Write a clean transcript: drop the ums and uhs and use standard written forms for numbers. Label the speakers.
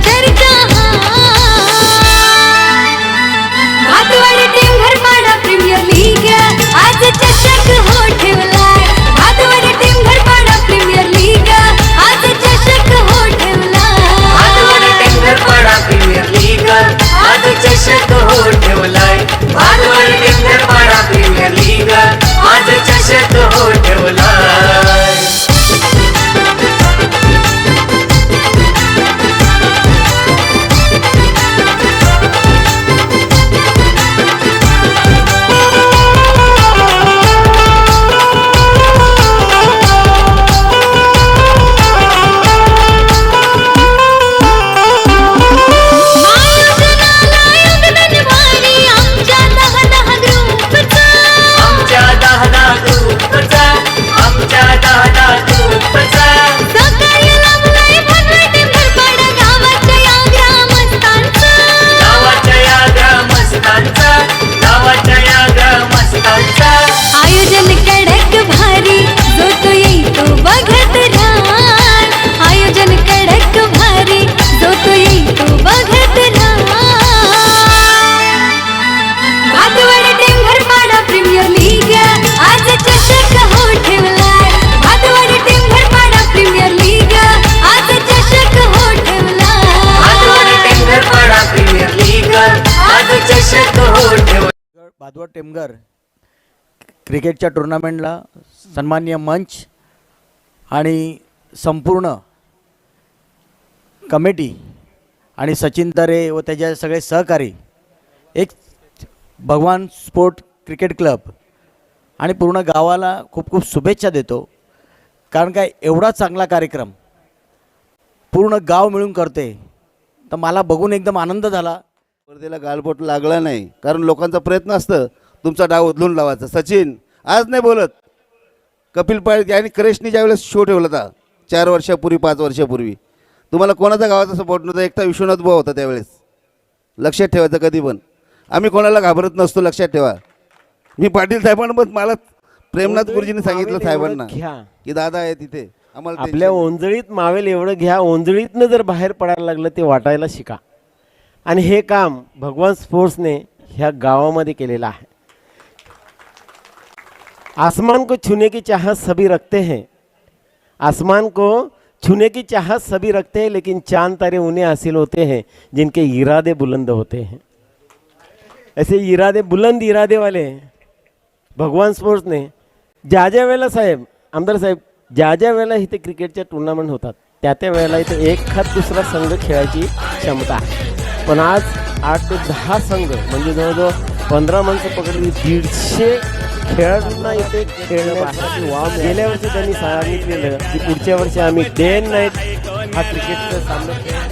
Speaker 1: चर्चा भातवाडी team घरपाडा premier league आज चषक हो ठेवलाय भातवाडी टीम घरपाडा प्रीमियर लीग आज चषक हो ठेवलाय
Speaker 2: भातवाडी टीम घरपाडा प्रीमियर लीग आज चषक हो ठेवलाय भातवाडी टीम घरपाडा प्रीमियर लीग आज चषक हो ठेवलाय
Speaker 1: आयोजन कडक भारी जो तो येई तो बघत राह आयोजन कडक भारी जो तो येई तो बघत राह भातवाडी टीम घरपाडा प्रीमियर लीग आज चषक हो ठेवलाय भातवाडी टीम घरपाडा प्रीमियर लीग आज चषक हो ठेवलाय
Speaker 2: भातवाडी टीम घरपाडा प्रीमियर लीग आज चषक हो ठेवलाय
Speaker 3: भातवाड टेमघर क्रिकेटच्या टुर्नामेंटला सन्माननीय मंच आणि संपूर्ण कमिटी आणि सचिन तरे व त्याचे सगळे सहकारी एक भगवान स्पोर्ट क्रिकेट क्लब आणि पूर्ण गावाला खूप खूप शुभेच्छा देतो. कारण काय एवढा चांगला कार्यक्रम पूर्ण गाव मिळून करते तर मला बघून एकदम आनंद झाला.
Speaker 4: स्पर्धेला गालबोट लागला नाही कारण लोकांचा प्रयत्न असतं तुमचा डाव उधळून लावायचा. सचिन आज नाही बोलत, कपिल पाटील आणि क्रेशनी ज्यावेळेस शो ठेवला होता 4 वर्षापूर्वी 5 वर्षापूर्वी तुम्हाला कोणाचा गावाचा सपोर्ट नव्हता, एकटा विश्वनाथ भाऊ होता त्यावेळेस. लक्षात ठेवायचं कधी पण, आम्ही कोणाला घाबरत नसतो, लक्षात ठेवा. मी पाटील साहेबांना पण मला प्रेमनाथ गुरुजींनी सांगितलं साहेबांना की दादा आहे तिथे आम्हाला
Speaker 5: आपल्या ओंजळीत मावेल एवढं घ्या, ओंजळीतनं जर बाहेर पडायला लागलं ते वाटायला शिका. आणि हे काम भगवान स्पोर्ट्सने ह्या गावामध्ये केलेलं आहे. आसमान को छूने की चाहत सभी रखते हैं, आसमान को छूने की चाहत सभी रखते हैं, लेकिन चांद तारे उन्हें हासिल होते हैं जिनके इरादे बुलंद होते हैं. ऐसे इरादे बुलंद इरादे वाले भगवान स्पोर्ट्सने ज्या ज्या वेळेला साहेब आमदार साहेब ज्या वेळेला इथे क्रिकेटच्या टुर्नामेंट होतात त्या वेळेला इथे एखाद दुसरा संघ खेळायची क्षमता आहे. पण आज 8 ते 10 संघ म्हणजे जवळजवळ 15 माणसं पकडली, 150 खेळाडूंना इथे खेळण्यासाठी वाव. गेल्या वर्षी त्यांनी सांगितलेलं की पुढच्या वर्षी आम्ही डे अँड नाईट हा क्रिकेटचा सामना